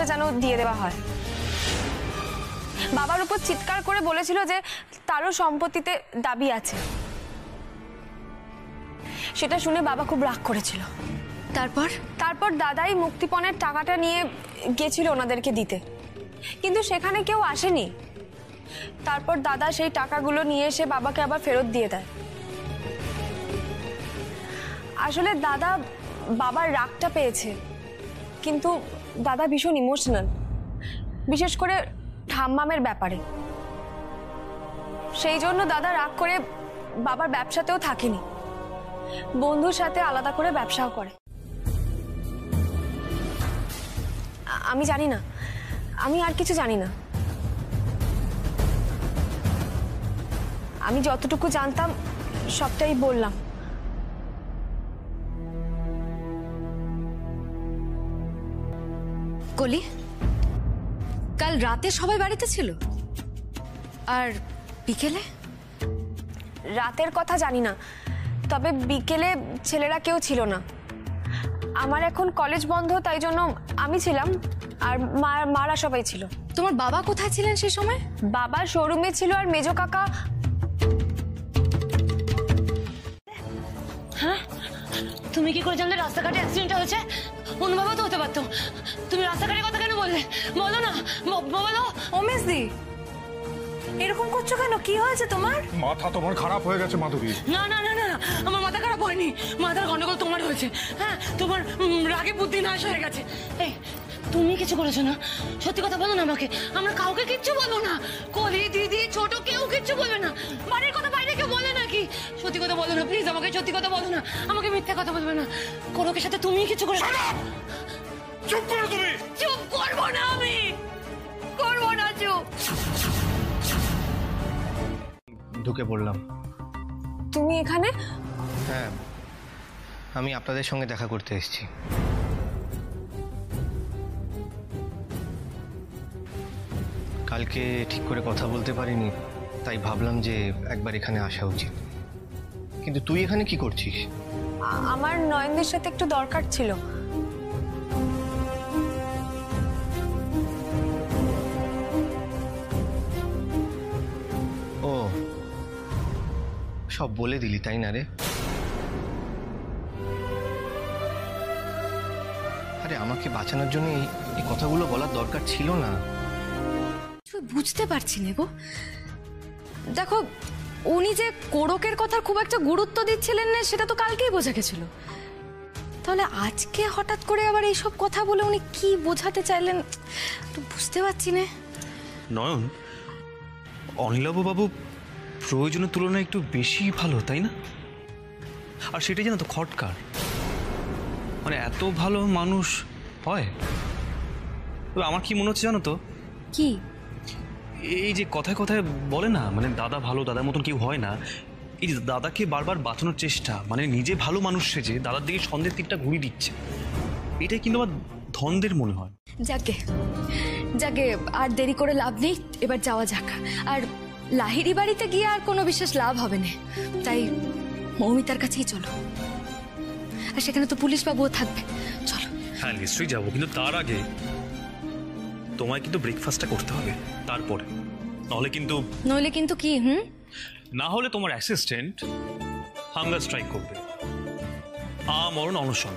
যেন দিয়ে দেওয়া হয়। বাবার উপর চিৎকার করে বলেছিল যে তারও সম্পত্তিতে দাবি আছে। সেটা শুনে বাবা খুব রাগ করেছিল। তারপর দাদাই মুক্তিপণের টাকাটা নিয়ে গেছিল ওনাদেরকে দিতে, কিন্তু সেখানে কেউ আসেনি। তারপর দাদা সেই টাকাগুলো নিয়ে এসে বাবাকে আবার ফেরত দিয়ে দেয়। আসলে দাদা বাবার রাগটা পেয়েছে, কিন্তু দাদা ভীষণ ইমোশনাল, বিশেষ করে ঠাম্মামের ব্যাপারে। সেই জন্য দাদা রাগ করে বাবার ব্যবসাতেও থাকেনি, বন্ধুর সাথে আলাদা করে ব্যবসাও করে। আমি জানি না, আমি আর কিছু জানি না। আমি যতটুকু জানতাম সবটাই বললাম। কলি, কাল রাতে সবাই বাড়িতে ছিল, আর বিকেলে? রাতের কথা জানি না, তবে বিকেলে ছেলেরা কেউ ছিল না। আমার এখন কলেজ বন্ধ, তাই জন্য আমি ছিলাম, আর মারা সবাই ছিল। তোমার বাবা কোথায় ছিলেন সেই সময়? বাবা শোরুমে ছিল, আর মেজো কাকা। হ্যাঁ, তুমি কি করে জানলে রাস্তাঘাটে অ্যাক্সিডেন্ট হয়েছে? অন্যভাবেও তো হতে পারতো। তুমি রাস্তাঘাটের কথা কেন বললে? বলো না, বলো। ওমেশ দি, এরকম করছো কেন? কি হয়েছে তোমার? মাথা তোমার খারাপ হয়ে গেছে মাধবী। না না না না, আমার মাথা খারাপ হয়নি। মাথার গন্ডগোল তোমার হয়েছে। হ্যাঁ, তোমার রাগে বুদ্ধি নাশ হয়ে গেছে। এই, তুমি কিছু করেছো না? সত্যি কথা বলো না আমাকে। আমরা কাউকে কিচ্ছু বলবো না। কলি, দিদি, ছোট কেউ কিচ্ছু বলবে না। বাড়ির কথা বাইরে কেউ বলে নাকি? সত্যি কথা বলো না প্লিজ, আমাকে সত্যি কথা বলো না। আমাকে মিথ্যা কথা বলবে না। কোরকের সাথে তুমি কিছু করে। চুপ করো তুমি। চুপ করবো না, আমি করবো না চুপ। ঢুকে পড়লাম। তুমি এখানে? হ্যাঁ, আমি আপনাদের সঙ্গে দেখা করতে এসেছি। কালকে ঠিক করে কথা বলতে পারিনি, তাই ভাবলাম যে একবার এখানে আসা উচিত। কিন্তু তুই এখানে কি করছিস? আমার নয়নদের সাথে একটু দরকার ছিল। ও, সব বলে দিলি তাই না রে? আরে আমাকে বাঁচানোর জন্য এই কথাগুলো বলার দরকার ছিল না। বুঝতে পারছি না গো। দেখো, উনি যে কোরকের কথা খুব একটা গুরুত্ব দিচ্ছিলেন না, সেটা তো কালকেই বোঝা গেছিল। তাহলে আজকে হঠাৎ করে আবার এইসব কথা বলে উনি কি বোঝাতে চাইলেন তো বুঝতে পারছি না। নয়ন, অনিলবাবু বাবু প্রয়োজনের তুলনায় একটু বেশি ভালো, তাই না? আর সেটাই জানো তো খটকার, মানে এত ভালো মানুষ হয়। তবে আমার কি মনে হচ্ছে জানো তো? কি? এই যে কথায় কথায় বলে না, মানে দাদা ভালো, দাদার মতন কেউ হয় না। এই যে দাদাকে বারবার বাঁচানোর চেষ্টা, মানে নিজে ভালো মানুষ সেজে দাদার দিকে সন্দেহের তীরটা ঘুরিয়ে দিচ্ছে, এটাই কিন্তু আমার ধনদের মনে হয়। যাকে যাকে আর দেরি করে লাভ নেই, এবার যাওয়া যাক। আর লাহিড়ি বাড়িতে গিয়ে আর কোনো বিশেষ লাভ হবে না, তাই মৌমিতার কাছেই চলো। আর সেখানে তো পুলিশ বাবুও থাকবে, চলো। হ্যাঁ নিশ্চয়ই যাবো, কিন্তু তার আগে তোমায় কিন্তু ব্রেকফাস্টটা করতে হবে, তারপরে নইলে কিন্তু কি? না হলে তোমার অ্যাসিস্ট্যান্ট হাঙ্গার স্ট্রাইক করবে, আমরণ অনশন,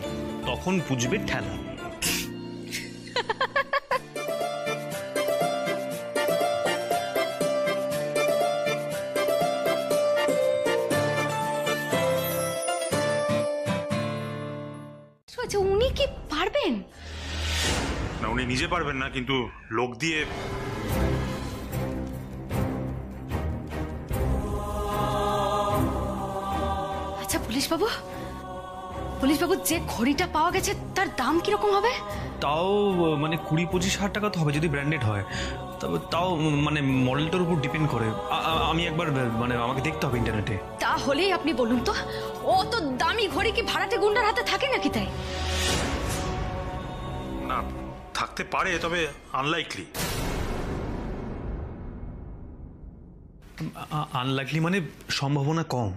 তখন বুঝবে ঠেলা। উনি কি পারবেন? না, উনি নিজে পারবেন না, কিন্তু লোক দিয়ে। আচ্ছা পুলিশ বাবু, যে ঘড়িটা পাওয়া গেছে তার দাম কিরকম হবে? তাও মানে 20-25 হাজার টাকা তো হবে যদি ব্র্যান্ডেড হয়। তবে তাও মানে মডেলটার উপর ডিপেন্ড করে। আমি একবার মানে আমাকে দেখতে হবে ইন্টারনেটে। তাহলেই আপনি বলুন তো, অত দামি ঘড়ি কি ভাড়াটে গুন্ডার হাতে থাকে নাকি? তাই না, থাকতে পারে, তবে আনলাইকলি। আনলাইকলি মানে সম্ভাবনা কম।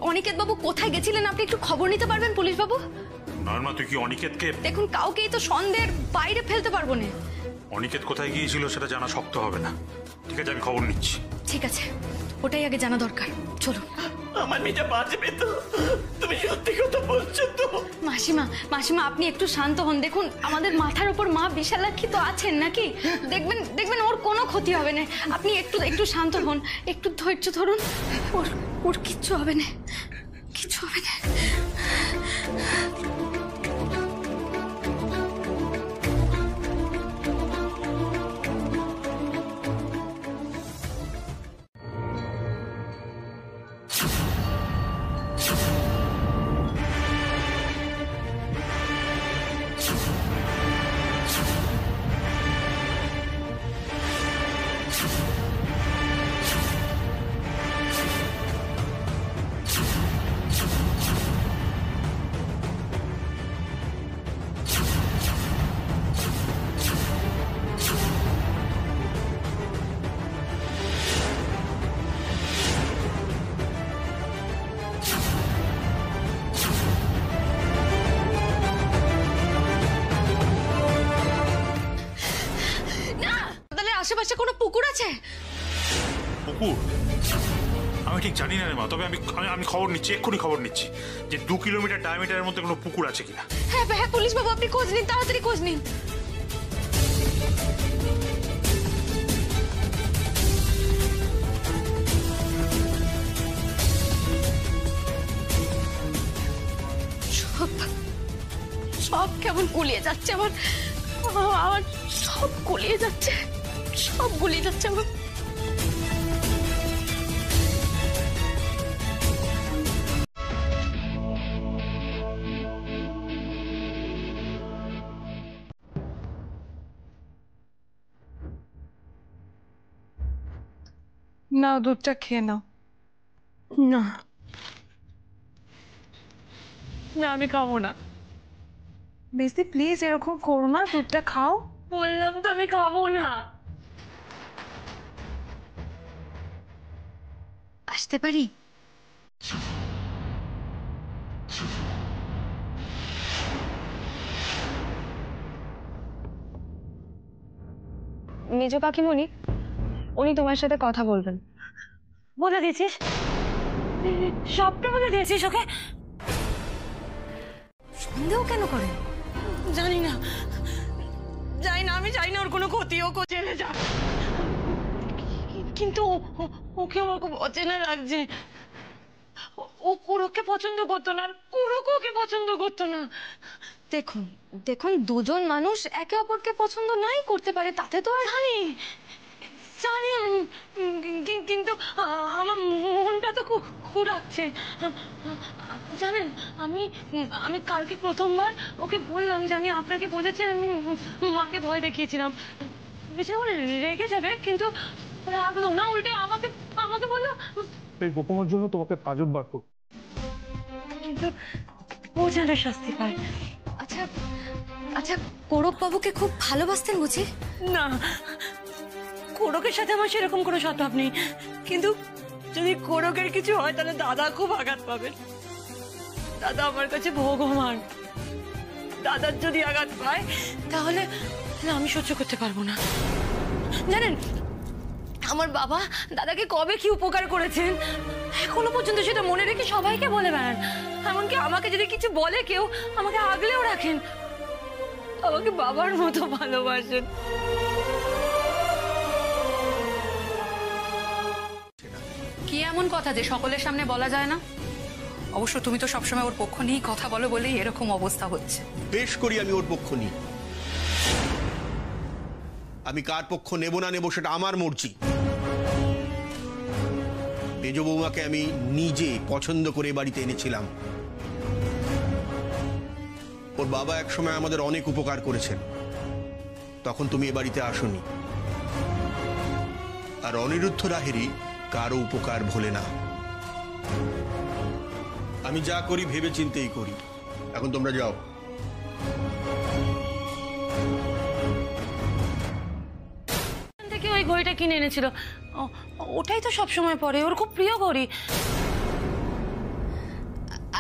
অনিকেত বাবু কোথায় গেছিলেন আপনি একটু খবর নিতে পারবেন পুলিশ বাবু? আর মা তুই কি অনিকেতকে? দেখুন, কাউকেই তো সন্দেহের বাইরে ফেলতে পারবো না। অনিকেত কোথায় গিয়েছিল সেটা জানা শক্ত হবে না। ঠিক আছে, আমি খবর নিচ্ছি। ঠিক আছে, ওটাই আগে জানা দরকার। চলুন। আমার মেয়েটা বাঁচবে তো? তুমি সত্যি কথা বলছো তো? মাসিমা, মাসিমা আপনি একটু শান্ত হন। দেখুন, আমাদের মাথার উপর মা বিশালাক্ষী তো আছেন নাকি? দেখবেন দেখবেন ওর কোনো ক্ষতি হবে না। আপনি একটু শান্ত হন, একটু ধৈর্য ধরুন। ওর কিচ্ছু হবে না, কিচ্ছু হবে না। আশেপাশে কোনো পুকুর আছে? পুকুর? আমি ঠিক জানি না রে মা, তবে আমি খবর নিচ্ছি, এক্ষুনি খবর নিচ্ছি যে 2 কিলোমিটার ডায়ামিটারের মধ্যে কোনো পুকুর আছে কিনা। হ্যাঁ হ্যাঁ, পুলিশ বাবু আপনি খোঁজ নিন, তাড়াতাড়ি খোঁজ নিন। সব কেমন গুলিয়ে যাচ্ছে আমার, সব গুলিয়ে যাচ্ছে, সব গুলিয়ে যাচ্ছে আমার। নাও, দুধটা খেয়ে নাও। না না, আমি খাবো না। বেশি প্লিজ এরকম করো না, দুধটা খাও। বললাম তো আমি খাবো না। আসতে পারি? মেজ কাকিমণি, উনি তোমার সাথে কথা বলবেন। বলে দিয়েছিস? সবটা বলে দিয়েছিস ওকে? সন্দেহ কেন করেন? জানি না, আমি জানি না ওর কোনো ক্ষতি ও জেনে যা, কিন্তু ওকে আমার খুব অচেনা লাগছে। ও কোরককে পছন্দ করতো না, কোরক ওকে পছন্দ করতো না। দেখুন দেখুন, দুজন মানুষ একে অপরকে পছন্দ নাই করতে পারে, তাতে তো আর জানি কিন্তু আমার মনটা তো খুব রাখছে। জানেন, আমি কালকে প্রথমবার ওকে বললাম যে আমি আপনাকে বলেছি, আমি মাকে ভয় দেখিয়েছিলাম। বেশিক্ষণ রেগে যাবে, কিন্তু রাখলো না, উল্টে আমাকে বললো এই গোপনের জন্য তোমাকে কাজল বার করো। কিন্তু ও যেন শাস্তি পায়। আচ্ছা আচ্ছা, কৌরব বাবুকে খুব ভালোবাসতেন বুঝি? না, কোরকের সাথে আমার সেরকম কোনো সদ্ভাব নেই, কিন্তু যদি কোরকের কিছু হয় তাহলে দাদা খুব আঘাত পাবেন। দাদা আমার কাছে ভগবান। দাদার যদি আঘাত পায় তাহলে আমি সহ্য করতে পারবো না। জানেন, আমার বাবা দাদাকে কবে কি উপকার করেছেন এখনো পর্যন্ত সেটা মনে রেখে সবাইকে বলে বেড়ান। এমনকি আমাকে যদি কিছু বলে কেউ, আমাকে আগলেও রাখেন, আমাকে বাবার মতো ভালোবাসেন। কি এমন কথা যে সকলের সামনে বলা যায় না? অবশ্য তুমি তো সবসময় ওর পক্ষ নিয়েই কথা বলো বলেই এরকম অবস্থা হচ্ছে। বেশ করি আমি ওর পক্ষ নিই। আমি কার পক্ষ নেব না নেব সেটা আমার মর্জি। মেজ বৌমাকে আমি নিজে পছন্দ করে বাড়িতে এনেছিলাম। ওর বাবা একসময় আমাদের অনেক উপকার করেছেন, তখন তুমি এ বাড়িতে আসোনি। আর অনিরুদ্ধ রাহেরই কারো উপকার ভোলে না। আমি যা করি ভেবে চিন্তেই করি। এখন তোমরা যাও। থেকে ওই ঘড়িটা কিনে এনেছিল, ওটাই তো সবসময় পরে, ওর খুব প্রিয় ঘড়ি।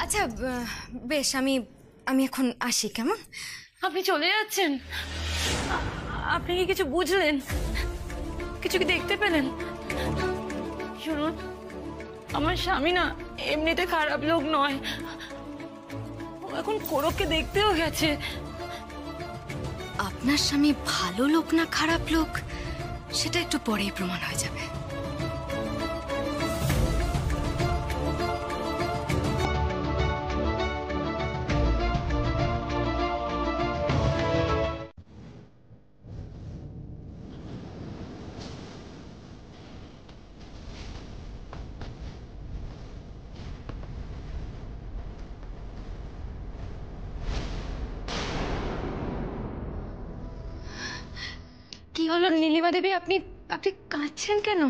আচ্ছা বেশ, আমি আমি এখন আসি, কেমন? আপনি চলে যাচ্ছেন? আপনি কি কিছু বুঝলেন? কিছু কি দেখতে পেলেন? শুনুন, আমার স্বামী না এমনিতে খারাপ লোক নয়, ও এখন কোরককে দেখতেও গেছে। আপনার স্বামী ভালো লোক না খারাপ লোক সেটা একটু পরেই প্রমাণ হয়ে যাবে। কি হলো নীলিমা দেবী, আপনি আপনি কাঁদছেন কেন?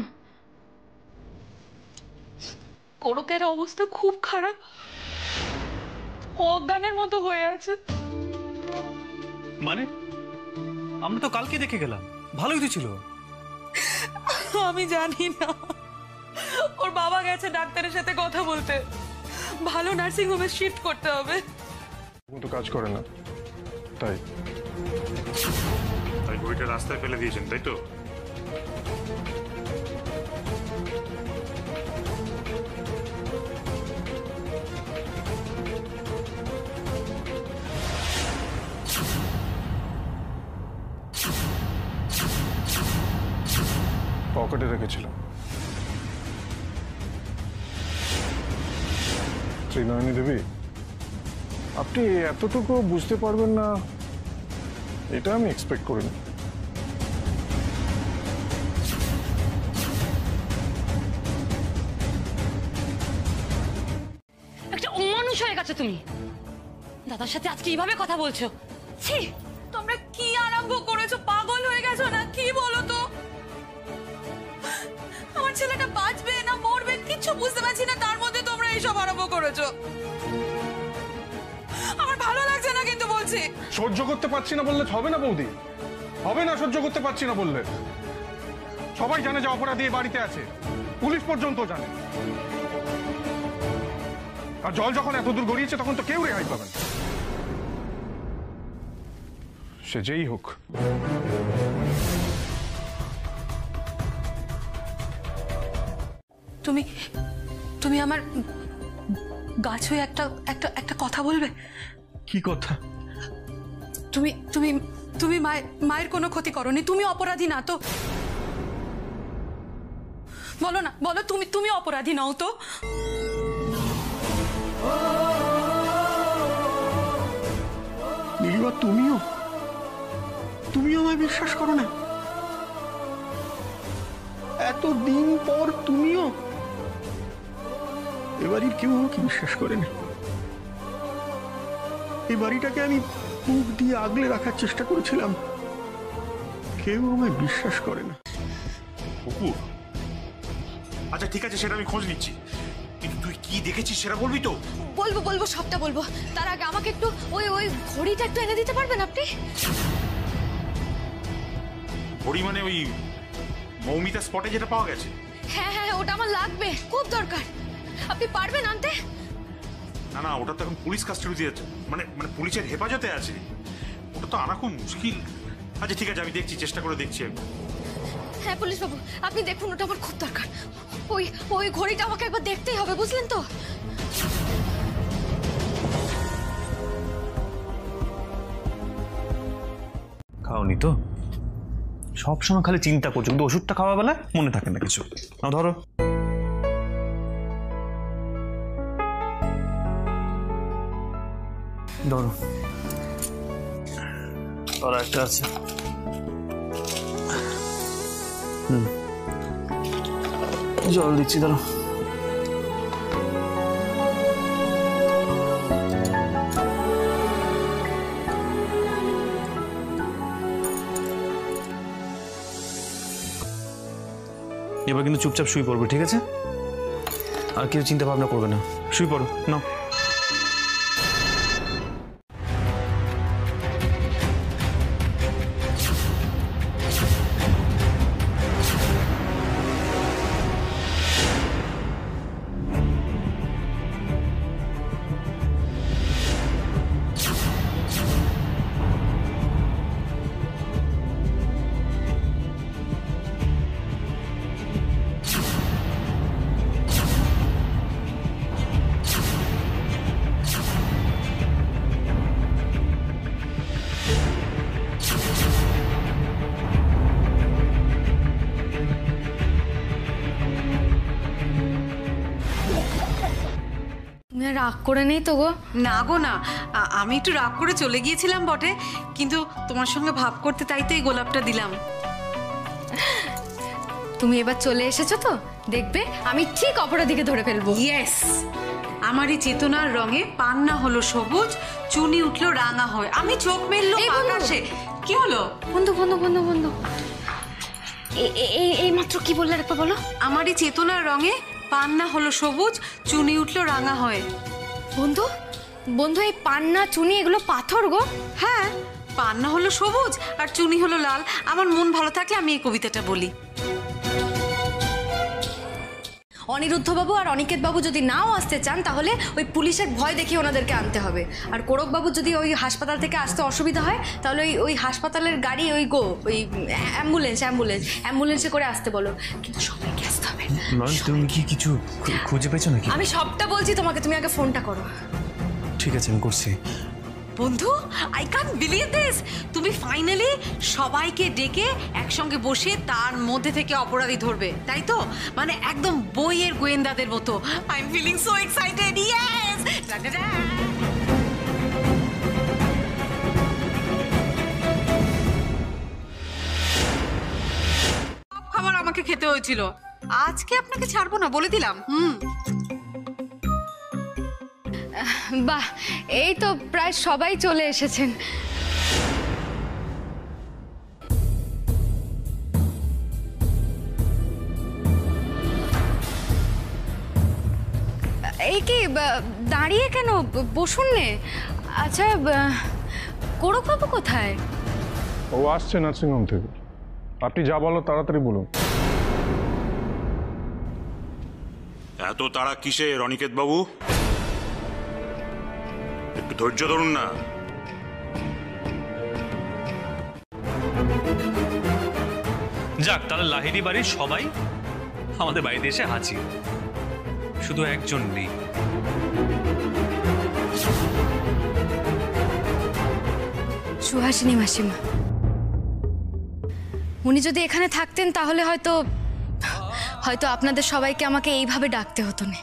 কোরকের অবস্থা খুব খারাপ, অজ্ঞানের মতো হয়ে আছে। মানে আমরা তো কালকে দেখে গেলাম, ভালোই তো ছিল। আমি জানি না, ওর বাবা গেছে ডাক্তারের সাথে কথা বলতে, ভালো নার্সিং হোমে শিফট করতে হবে। তো কাজ করে না, তাই তাই ঘড়িটা রাস্তায় ফেলে দিয়েছেন, তাই তো? পকেটে রেখেছিলাম। ত্রিনয়নী দেবী, আপনি এতটুকু বুঝতে পারবেন না এটা আমি এক্সপেক্ট করিনি। একটা অমানুষ হয়ে গেছো তুমি, দাদার সাথে আজকে এইভাবে কথা বলছো। ছি, তোমরা কি আরম্ভ করেছো? পাগল হয়ে গেছো না কি বলো তো? আমার ছেলেটা বাঁচবে না মরবে কিছু বুঝতে পারছি না, তার মধ্যে তোমরা এইসব আরম্ভ করেছো। আমার ভালো লাগছে না কিন্তু বলছি। সহ্য করতে পারছি না বললে হবে না বৌদি, হবে না সহ্য করতে পারছি না বললে। সবাই জানে যে অপরাধী এই বাড়িতে আছে, পুলিশ পর্যন্ত জানে। আর জল যখন এত দূর গড়িয়েছে তখন তো কেউ রেহাই পাবে না, সে যেই হোক। তুমি তুমি আমার গাছ হয়ে একটা একটা একটা কথা বলবে? কি কথা? তুমি তুমি তুমি মায়ের কোনো ক্ষতি করনি, তুমি অপরাধী না তো? বলো না, বলো তুমি তুমি অপরাধী নও তো? নীলিমা, তুমিও আমায় বিশ্বাস করো না? এতদিন পর তুমিও? এবাড়ির কেউ আমাকে বিশ্বাস করে না। এই বাড়িটাকে আমি মুখ দিয়ে আগলে রাখার চেষ্টা করেছিলাম, কেউ আমায় বিশ্বাস করে না। কুকুর, আচ্ছা ঠিক আছে, সেটা আমি খোঁজ নিচ্ছি, কিন্তু তুই কি দেখেছিস সেটা বলবি তো? বলবো বলবো, সবটা বলবো। তার আগে আমাকে একটু ওই ওই ঘড়িটা একটু এনে দিতে পারবেন আপনি? ঘড়ি মানে ওই মৌমিতা স্পটে যেটা পাওয়া গেছে? হ্যাঁ হ্যাঁ, ওটা আমার লাগবে, খুব দরকার। আপনি পারবেন আনতে? না না, ওটা তো এখন পুলিশ কাস্টডিতে আছে, মানে মানে পুলিশের হেফাজতে আছে, ওটা তো আনা খুব মুশকিল। আচ্ছা ঠিক আছে, আমি দেখছি, চেষ্টা করে দেখছি একবার। হ্যাঁ পুলিশ বাবু, আপনি দেখুন, ওটা আমার খুব দরকার। ওই ওই ঘড়িটা আমাকে একবার দেখতেই হবে, বুঝলেন তো? খাওনি তো? সবসময় খালি চিন্তা করছো, কিন্তু ওষুধটা খাওয়া বেলায় মনে থাকে না কিছু। নাও ধরো। ধরো, আর একটা আছে। জল দিচ্ছি, ধরো। এবার কিন্তু চুপচাপ শুয়ে পড়বে, ঠিক আছে? আর কিছু চিন্তা ভাবনা করবে না, শুয়ে পড়ো। নাও। রাগ করে নেই তো গো? না গো না, আমি একটু রাগ করে চলে গিয়েছিলাম বটে, কিন্তু তোমার সঙ্গে ভাব করতে তাই তো এই গোলাপটা দিলাম। তুমি এবার চলে এসেছো তো, দেখবে আমি ঠিক অপরাধীকে ধরে ফেলবো। ইয়েস, আমারই চেতনার রঙে পান্না হলো সবুজ, চুনি উঠলো রাঙা হয়, আমি চোখ মেললো আকাশে। কি হলো? বন্ধু বন্ধু বন্ধু বন্ধু, এই মাত্র কি বললে একবার বলো। আমারই চেতনার রঙে পান্না হলো সবুজ, চুনি উঠলো রাঙা হয়। বন্ধু বন্ধু, এই পান্না চুনি এগুলো পাথর গো। হ্যাঁ, পান্না হলো সবুজ আর চুনি হলো লাল। আমার মন ভালো থাকলে আমি এই কবিতাটা বলি। অনিরুদ্ধবাবু আর অনিকেত বাবু যদি নাও আসতে চান তাহলে ওই পুলিশের ভয় দেখিয়ে ওনাদেরকে আনতে হবে। আর কোরকবাবু যদি ওই হাসপাতাল থেকে আসতে অসুবিধা হয় তাহলে ওই হাসপাতালের গাড়ি ওই অ্যাম্বুলেন্সে করে আসতে বলো, কিন্তু সবাইকে আসতে হবে। তুমি কি কিছু খুঁজে পেয়েছো নাকি? আমি সবটা বলছি তোমাকে, তুমি আগে ফোনটা করো। ঠিক আছে, আমি করছি। বন্ধু, আই ক্যান্ট বিলিভ দিস, তুমি ফাইনালি সবাইকে ডেকে একসঙ্গে বসে তার মধ্যে থেকে অপরাধী ধরবে, তাই তো? মানে একদম বইয়ের গোয়েন্দাদের মতো। I am feeling so excited. Yes, খাবার আমাকে খেতে হয়েছিল, আজকে আপনাকে ছাড়বো না বলে দিলাম। বাহ, এই তো প্রায় সবাই চলে এসেছেন। এই কি দাঁড়িয়ে কেন, বসুন নে। আচ্ছা, কোরকবাবু কোথায়? ও আসছে নার্সিংহোম থেকে। আপনি যা বলো তাড়াতাড়ি বলুন। এত তাড়া কিসের অনিকেত বাবু? একটু ধৈর্য ধরুন না। যাক, তাহলে লাহিড়ী বাড়ির সবাই আমাদের বাড়িতে এসে হাজির, শুধু একজন নেই। সুহাসিনী মাসিমা, উনি যদি এখানে থাকতেন তাহলে হয়তো আপনাদের সবাইকে আমাকে এইভাবে ডাকতে হতো না।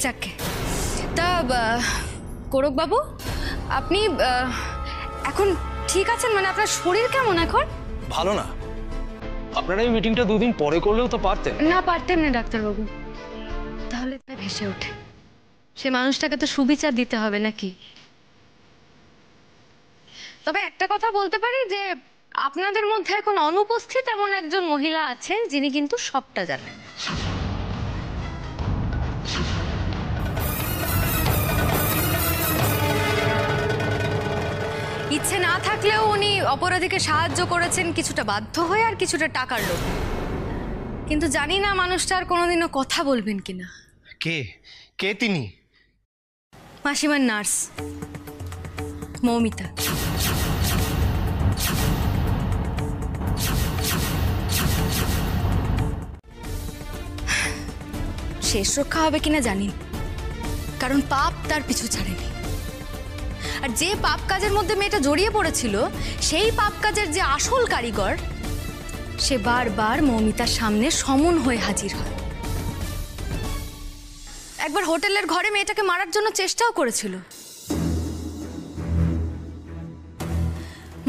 যাকে তা কোরকবাবু, আপনি এখন ঠিক আছেন? মানে আপনার শরীর কেমন এখন? ভালো না। আপনারা এই মিটিংটা দুদিন পরে করলেও তো পারতেন। না পারতেন না ডাক্তারবাবু, তাহলে ভেসে ওঠে। সে মানুষটাকে তো সুবিচার দিতে হবে নাকি? তবে একটা কথা বলতে পারি যে আপনাদের মধ্যে এখন অনুপস্থিত এমন একজন মহিলা আছেন যিনি কিন্তু সবটা জানেন। ইচ্ছে না থাকলেও উনি অপরাধীকে সাহায্য করেছেন, কিছুটা বাধ্য হয়ে আর কিছুটা টাকার লোভে। কিন্তু জানি না মানুষটা আর কোনোদিনও কথা বলবেন কিনা। কে তিনি? মাসিমার নার্স মৌমিতা। শেষ রক্ষা হবে কিনা জানি, কারণ পাপ তার পিছু ছাড়েনি। আর যে পাপ কাজের মধ্যে মেয়েটা জড়িয়ে পড়েছিল, সেই পাপ কাজের যে আসল কারিগর, সে বারবার মৌমিতার সামনে সমন হয়ে হাজির হয়। একবার হোটেলের ঘরে মেয়েটাকে মারার জন্য চেষ্টাও করেছিল।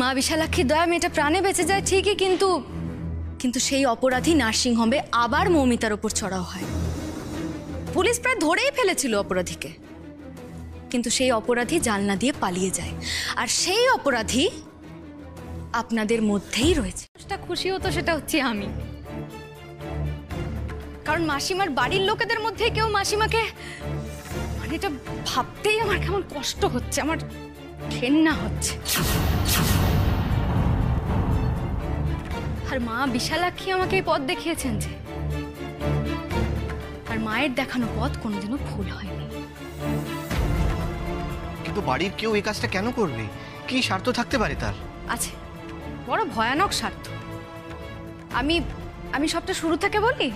মা বিশালাক্ষীর দয়া মেয়েটা প্রাণে বেঁচে যায় ঠিকই, কিন্তু সেই অপরাধী নার্সিংহোমে আবার মৌমিতার ওপর চড়াও হয়। পুলিশ প্রায় ধরেই ফেলেছিল অপরাধীকে, কিন্তু সেই অপরাধী জানলা দিয়ে পালিয়ে যায়। আর সেই অপরাধী আপনাদের মধ্যেই রয়েছে। খুশি হতো সেটা হচ্ছে আমি, কারণ মাসিমার বাড়ির লোকেদের মধ্যে কেউ মাসিমাকে, মানে এটা ভাবতেই আমার কেমন কষ্ট হচ্ছে, আমার ঘেন্না হচ্ছে। আর মা বিশালাক্ষী আমাকে এই পথ দেখিয়েছেন যে, আর মায়ের দেখানো পথ কোনোদিনও ভুল হয়নি। কিন্তু বাড়ির কেউ এই কাজটা কেন করবে? কি স্বার্থ থাকতে পারে তার? আছে, বড় ভয়ানক স্বার্থ। আমি সবটা শুরু থেকে বলি।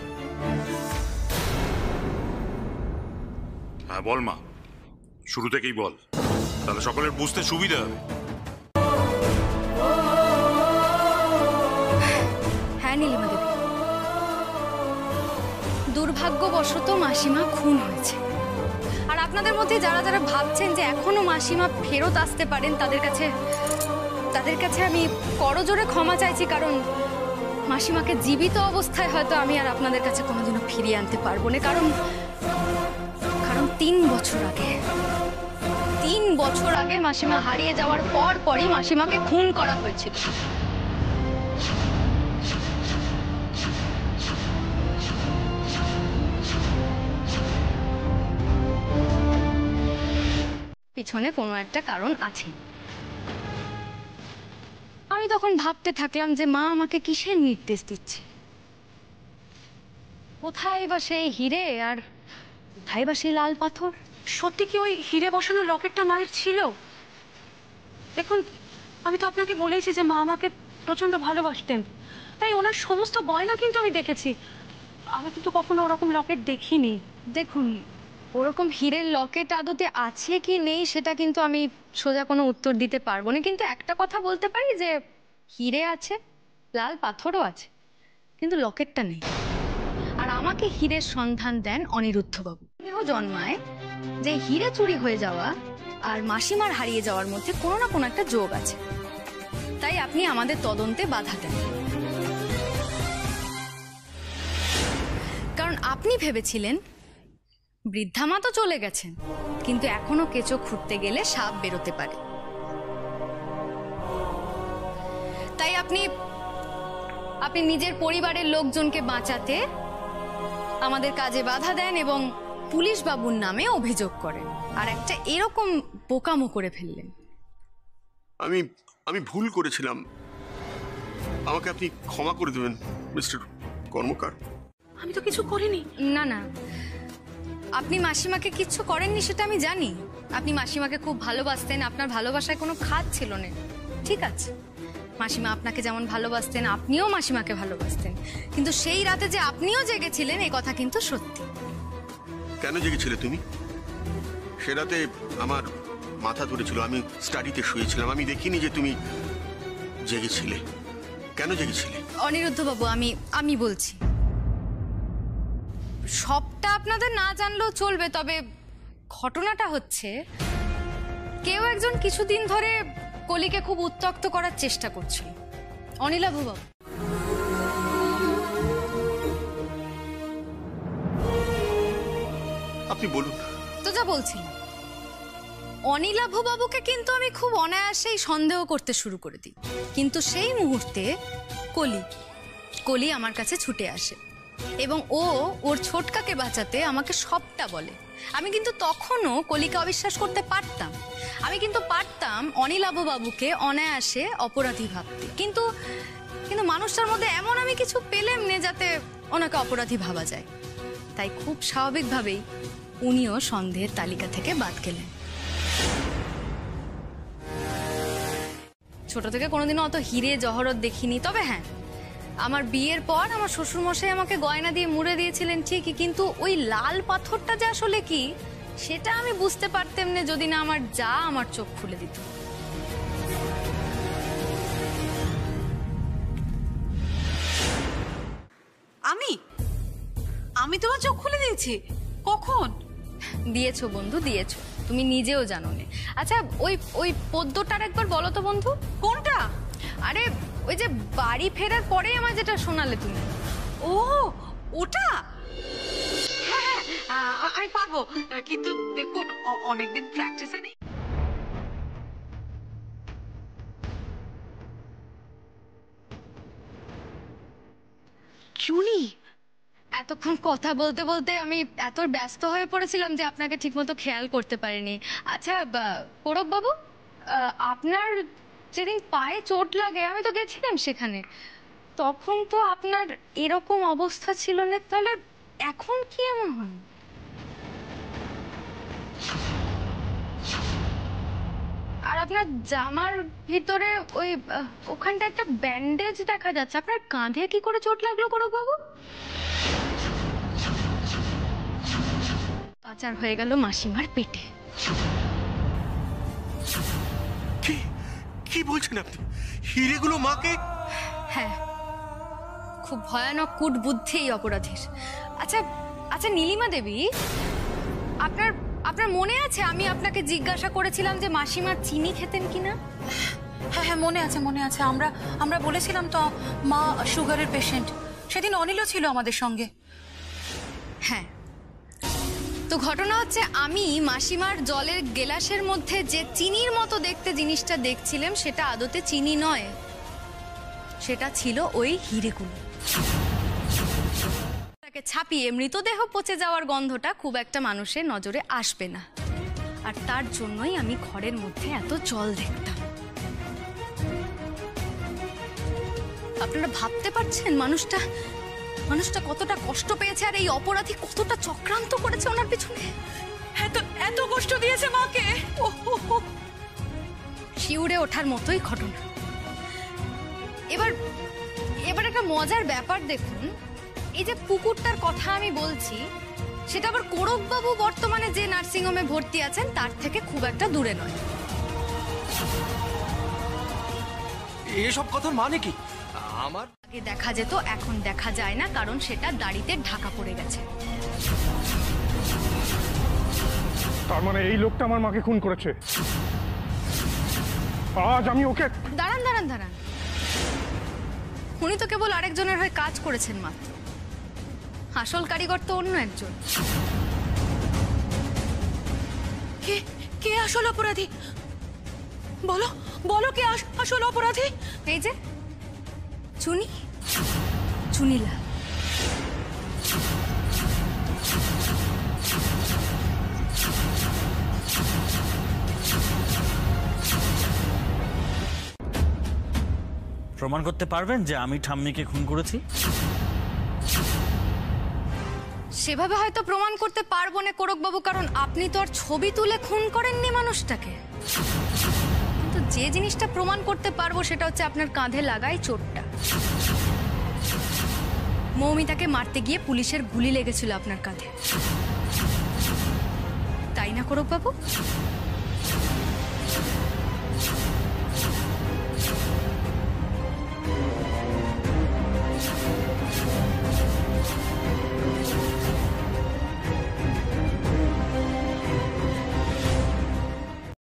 হ্যাঁ বল মা, শুরু থেকেই বল, তাহলে সকলের বুঝতে সুবিধা হবে। হ্যাঁ নীলিমা দেবী, দুর্ভাগ্যবশত মাসিমা খুন হয়েছে। আর আপনাদের মধ্যে যারা যারা ভাবছেন যে এখনো মাসিমা ফেরত আসতে পারেন, তাদের কাছে আমি করজোড়ে ক্ষমা চাইছি, কারণ মাসিমাকে জীবিত অবস্থায় হয়তো আমি আর আপনাদের কাছে কোনোদিনও ফিরিয়ে আনতে পারবো না। কারণ 3 বছর আগে মাসিমা হারিয়ে যাওয়ার পরই মাসিমাকে খুন করা হয়েছিল। পিছনে কোনো একটা কারণ আছে। আমি তখন ভাবতে থাকলাম যে মা আমাকে কিসের নির্দেশ দিচ্ছে, কোথায় বা সেই হিরে আর কোথায় বা সেই লাল পাথর। সত্যি কি ওই হিরে বসানো লকেটটা মায়ের ছিল? দেখুন, আমি তো আপনাকে বলেইছি যে মা আমাকে প্রচন্ড ভালোবাসতেন, তাই ওনার সমস্ত গয়না কিন্তু আমি দেখেছি। আমি কিন্তু কখনো ওরকম লকেট দেখিনি। দেখুন, ওরকম হীরের লকেট আদতে আছে কি নেই সেটা কিন্তু আমি সোজা কোনো উত্তর দিতে পারবো না, কিন্তু একটা কথা বলতে পারি যে হিরে আছে, লাল পাথরও আছে, কিন্তু লকেটটা নেই। আর আমাকে হীরের সন্ধান দেন অনিরুদ্ধবাবু। কেউ জন্মায় যে হিরে চুরি হয়ে যাওয়া আর মাসিমার হারিয়ে যাওয়ার মধ্যে কোনো না কোনো একটা যোগ আছে, তাই আপনি আমাদের তদন্তে বাধা দেন। কারণ আপনি ভেবেছিলেন বৃদ্ধা মা তো চলে গেছেন, কিন্তু এখনো কেঁচো খুঁড়তে গেলে সাপ বেরোতে পারে, তাই আপনি নিজের পরিবারের লোকজনকে বাঁচাতে আমাদের কাজে বাধা দেন এবং পুলিশ বাবুর নামে অভিযোগ করেন, আর একটা এরকম বোকামো করে ফেললেন। আমি ভুল করেছিলাম, আমাকে আপনি ক্ষমা করে দেবেন মিস্টার কর্মকার। আমি তো কিছু করিনি। না, আপনি মাসিমাকে কিচ্ছু করেননি সেটা আমি জানি। আপনি মাসিমাকে খুব ভালোবাসতেন, আপনার ভালোবাসায় কোনো খাদ ছিল না, ঠিক আছে। মাসিমা আপনাকে যেমন ভালোবাসতেন, আপনিও মাসিমাকে ভালোবাসতেন, কিন্তু সেই রাতে যে আপনিও জেগেছিলেন এই কথা কিন্তু সত্যি। কেন জেগেছিলে তুমি? সে রাতে আমার মাথা ধরেছিল, আমি স্টাডিতে শুয়েছিলাম, আমি দেখিনি যে তুমি জেগেছিলে। কেন জেগেছিলে? অনিরুদ্ধবাবু, আমি বলছি, সবটা আপনাদের না জানলেও চলবে, তবে ঘটনাটা হচ্ছে কেউ একজন কিছুদিন ধরে কলিকে খুব উত্ত্যক্ত করার চেষ্টা করছিল। অনিলাভবাবু, আপনি বলুন। তো যা বলছিলাম, অনিলাভবাবুকে কিন্তু আমি খুব অনায়াসেই সন্দেহ করতে শুরু করে দিই, কিন্তু সেই মুহূর্তে কলি আমার কাছে ছুটে আসে এবং ওর ছোটকাকে বাঁচাতে আমাকে সবটা বলে। আমি কিন্তু তখনও কলিকে অবিশ্বাস করতে পারতাম, আমি কিন্তু পারতাম অনিলাভবাবুকে অনায়াসে অপরাধী ভাবতে, কিন্তু মানুষটার মধ্যে এমন আমি কিছু পেলাম না যাতে ওনাকে অপরাধী ভাবা যায়, তাই খুব স্বাভাবিকভাবেই উনিও সন্দেহের তালিকা থেকে বাদ গেলেন। ছোট থেকে কোনোদিনও অত হিরে জহরত দেখিনি, তবে হ্যাঁ, আমার বিয়ের পর আমার শ্বশুরমশাই আমাকে গয়না দিয়ে মুড়ে দিয়েছিলেন ঠিকই, কিন্তু ওই লাল পাথরটা যে আসলে কি সেটা আমি বুঝতে পারতাম না যদি না আমার যা আমার চোখ খুলে দিত। আমি তোমার চোখ খুলে দিয়েছি? কখন দিয়েছো বন্ধু, দিয়েছো, তুমি নিজেও জানো না। আচ্ছা, ওই পদ্যটার একবার বলো তো বন্ধু। কোনটা? আরে ওই যে বাড়ি ফেরার পরেই আমার যেটা শোনালে তুমি। ও, ওটা? হ্যাঁ, আমি পারবো, কিন্তু দেখুন অনেকদিন প্র্যাকটিসে নেই। চুনি, এতক্ষণ কথা বলতে বলতে আমি এত ব্যস্ত হয়ে পড়েছিলাম যে আপনাকে ঠিকমতো খেয়াল করতে পারিনি। আচ্ছা কৌরব বাবু, আপনার যেদিন পায়ে চোট লাগে আমি তো গেছিলাম সেখানে, তখন তো আপনার এরকম অবস্থা ছিল না, তাহলে এখন কি এমন হয়? আর আপনার জামার ভিতরে ওখানটা একটা ব্যান্ডেজ দেখা যাচ্ছে, আপনার কাঁধে কি করে চোট লাগলো কৌরব বাবু? পাচার হয়ে গেল মাসিমার পেটে। কি বলছেন আপনি? হিরেগুলো মাকে? হ্যাঁ, খুব ভয়ানক কূট বুদ্ধি এই অপরাধীর। আচ্ছা আচ্ছা নীলিমা দেবী, আপনার আপনার মনে আছে আমি আপনাকে জিজ্ঞাসা করেছিলাম যে মাসিমা চিনি খেতেন কিনা? হ্যাঁ হ্যাঁ মনে আছে মনে আছে, আমরা বলেছিলাম তো মা সুগারের পেশেন্ট। সেদিন অনিলও ছিল আমাদের সঙ্গে। হ্যাঁ, তো ঘটনা হচ্ছে আমি মাসিমার জলের গেলাসের মধ্যে যে চিনির মতো দেখতে জিনিসটা দেখছিলাম সেটা আদতে চিনি নয়, সেটা ছিল ওই হিরেকুলো। তাকে ছাপিয়ে মৃতদেহ পচে যাওয়ার গন্ধটা খুব একটা মানুষের নজরে আসবে না, আর তার জন্যই আমি ঘরের মধ্যে এত জল দেখতাম। আপনারা ভাবতে পারছেন মানুষটা কতটা কষ্ট পেয়েছে, আর এই অপরাধী কতটা চক্রান্ত করেছে ওনার পিছনে। এত কষ্ট দিয়েছে মাকে। শিউরে ওঠার মতোই ঘটনা। এবার একটা মজার ব্যাপার দেখুন, এই যে পুকুরটার কথা আমি বলছি সেটা আবার কোরকবাবু বর্তমানে যে নার্সিংহোমে ভর্তি আছেন তার থেকে খুব একটা দূরে নয়। এসব কথার মানে কি? আমার আগে দেখা যেত, এখন দেখা যায় না, কারণ সেটা দাড়িতে ঢাকা পড়ে গেছে। তার মানে এই লোকটা আমার মাকে খুন করেছে। আজ আমি ওকে... দাঁড়ান দাঁড়ান দাঁড়ান, উনি তো কেবল আরেকজনের হয়ে কাজ করেছেন মাত্র, আসল কারিগর তো অন্য একজন। কে আসল অপরাধী? বলো বলো কে আসল অপরাধী? এই যে চুনিলাল। প্রমাণ করতে পারবেন যে আমি ঠাম্মিকে খুন করেছি? সেভাবে হয়তো প্রমাণ করতে পারবো না কোরকবাবু, কারণ আপনি তো আর ছবি তুলে খুন করেননি মানুষটাকে। কিন্তু যে জিনিসটা প্রমাণ করতে পারবো সেটা হচ্ছে আপনার কাঁধে লাগাই চোটটা। মৌমিতাকে মারতে গিয়ে পুলিশের গুলি লেগেছিল আপনার কাঁধে, তাই না কোরকবাবু?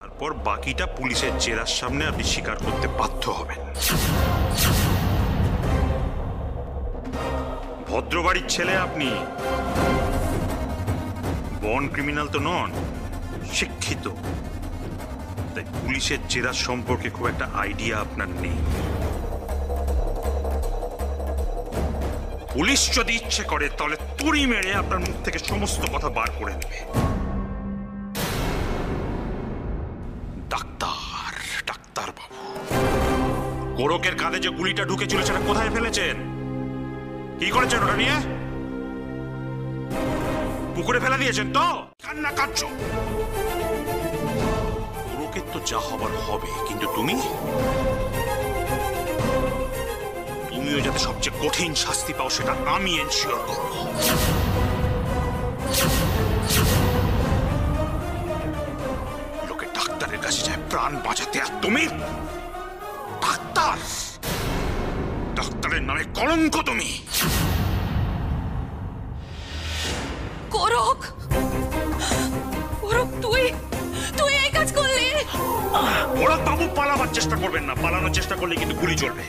তারপর বাকিটা পুলিশের জেরার সামনে আপনি স্বীকার করতে বাধ্য হবেন। ভদ্রবাড়ির ছেলে আপনি, বন ক্রিমিনাল তো নন, শিক্ষিত, তাই পুলিশের জেরার সম্পর্কে খুব একটা আইডিয়া আপনার নেই। পুলিশ যদি ইচ্ছে করে তাহলে তুড়ি মেরে আপনার মুখ থেকে সমস্ত কথা বার করে নেবে। ডাক্তার বাবু, কোরকের কাঁধে যে গুলিটা ঢুকেছিল সেটা কোথায় ফেলেছেন? কি করেছেন ওটা নিয়ে? পুকুরে ফেলে দিয়েছেন তো? কান্না কাঁদছো? কোরকের তো যা হবার হবে, কিন্তু তুমিও যাতে সবচেয়ে কঠিন শাস্তি পাও সেটা আমি এনশিওর করব। লোকে ডাক্তারের কাছে যায় প্রাণ বাঁচাতে, আর তুমি ডাক্তারের নামে কলঙ্ক। তুমি কোরক তুই এই কাজ করলি? ওরা বাবু পালাবার চেষ্টা করবেন না, পালানোর চেষ্টা করলে কিন্তু গুলি চলবে।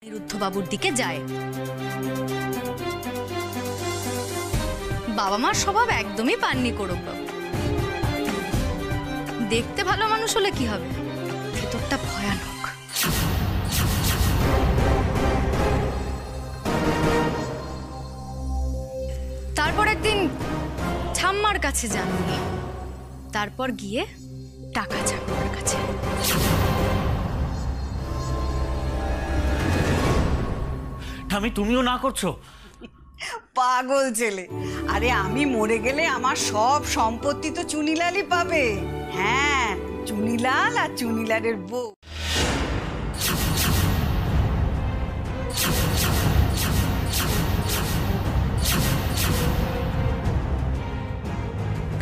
নিরুদ্ধবাবুর দিকে যায়। বাবা মার স্বভাব একদমই পাননি কোরকবাবু। দেখতে ভালো মানুষ হলে কি হবে, ভেতরটা ভয়ানক। তারপর একদিন ঠাম্মার কাছে যান, তারপর গিয়ে টাকা চান ওর কাছে। ঠাম্মি তুমিও না করছো? পাগল ছেলে, আরে আমি মরে গেলে আমার সব সম্পত্তি তো চুনিলালই পাবে। হ্যাঁ, চুনিলাল আর চুনিলালের বউ।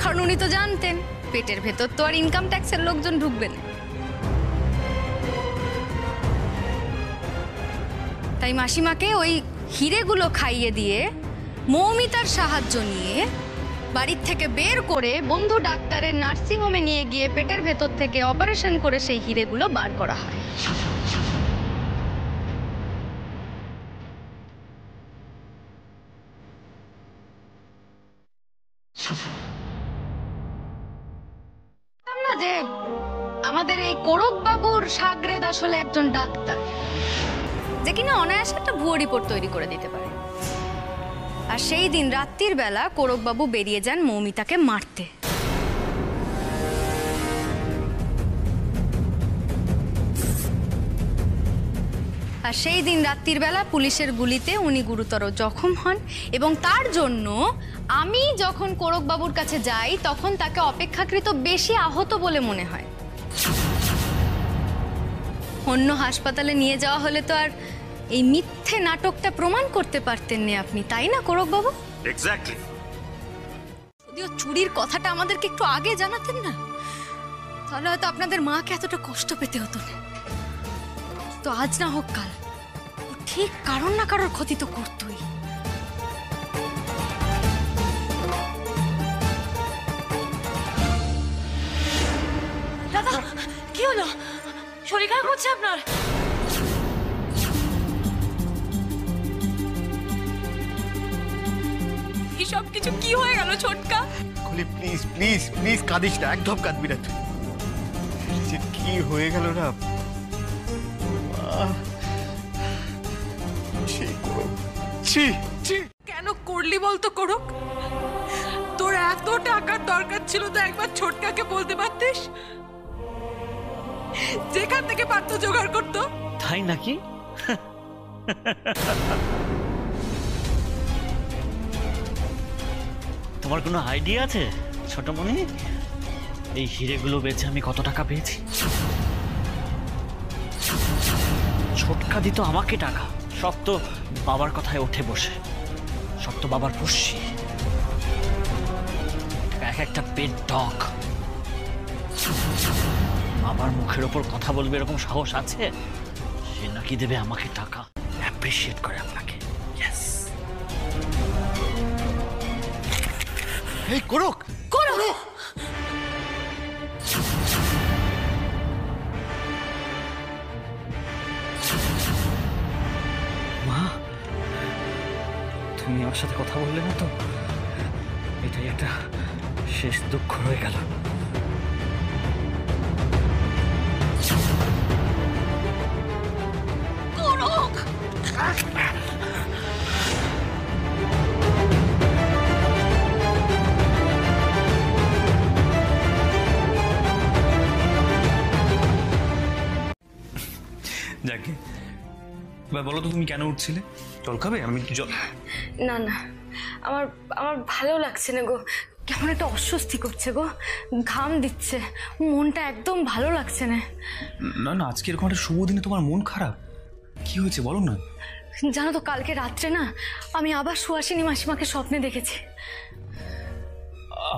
কারণ উনি তো জানতেন পেটের ভেতর তো আর ইনকাম ট্যাক্সের লোকজন ঢুকবে না। তাই মাসিমাকে ওই হিরেগুলো খাইয়ে দিয়ে মৌমিতার সাহায্য নিয়ে বাড়ির থেকে বের করে বন্ধু ডাক্তারের নার্সিংহোমে নিয়ে গিয়ে পেটের ভেতর থেকে অপারেশন করে সেই হিরেগুলো বার করা হয়। না যে আমাদের এই কোরক বাবুর সাগরেদ আসলে একজন ডাক্তার, যে কিনা অনায়াসে একটা ভুয়ো রিপোর্ট তৈরি করে দিতে পারে। আর সেই দিন রাত্রির বেলা কোরক বাবু বেরিয়ে যান মৌমিতাকে মারতে। আর সেই দিন রাত্রির বেলা পুলিশের গুলিতে উনি গুরুতর জখম হন এবং তার জন্য আমি যখন কোরক বাবুর কাছে যাই তখন তাকে অপেক্ষাকৃত বেশি আহত বলে মনে হয়। অন্য হাসপাতালে নিয়ে যাওয়া হলে তো আর এই মিথ্যে নাটকটা প্রমাণ করতে পারতেন না আপনি, তাই না কোরক বাবু? এক্স্যাক্টলি। যদিও চুরির কথাটা আমাদেরকে একটু আগে জানাতেন না, তাহলে হয়তো আপনাদের মাকে এতটা কষ্ট পেতে হতো না। তো আজ না হোক কাল ও ঠিক কারোর না কারোর ক্ষতি তো করতোই। দাদা কি হলো? শরীর খারাপ হচ্ছে আপনার? সব কিছু কি হয়ে গেল ছোটকা? খুলি প্লিজ প্লিজ প্লিজ কাঁদিস না, একদম কাঁদবি না তুই। যে কি হয়ে গেল না, সেই করো ছি ছি। কেন করলি বলতো কোরক? তোর এত টাকার দরকার ছিল তো একবার ছোটকাকে বলতে পারতিস, যেখান থেকে পারতো জোগাড় করতো। তাই নাকি? তোমার কোনো আইডিয়া আছে ছোটমণি, এই হিরেগুলো বেচে আমি কত টাকা পেয়েছি? ছোটকা দিত আমাকে টাকা, সব তো বাবার কথায় ওঠে বসে, সব তো বাবার পুষ্যি। এক একটা পেট ডগ। বাবার মুখের ওপর কথা বলবে এরকম সাহস আছে? সে নাকি দেবে আমাকে টাকা, অ্যাপ্রিশিয়েট করে আপনাকে। এই করুক করুক। মা, তুমি আমার সাথে কথা বললে না তো? এটাই একটা শেষ দুঃখ হয়ে গেল। করুক। যাকে এবার বলো তো, তুমি কেন উঠছিলে? জল খাবে? আমি জল। না না, আমার আমার ভালো লাগছে না গো, কেমন একটা অস্বস্তি করছে গো, ঘাম দিচ্ছে, মনটা একদম ভালো লাগছে না। না না, আজকে এরকম একটা শুভ দিনে তোমার মন খারাপ? কি হয়েছে বলো না। জানো তো, কালকে রাত্রে না আমি আবার সুহাসিনী মাসিমাকে স্বপ্নে দেখেছি।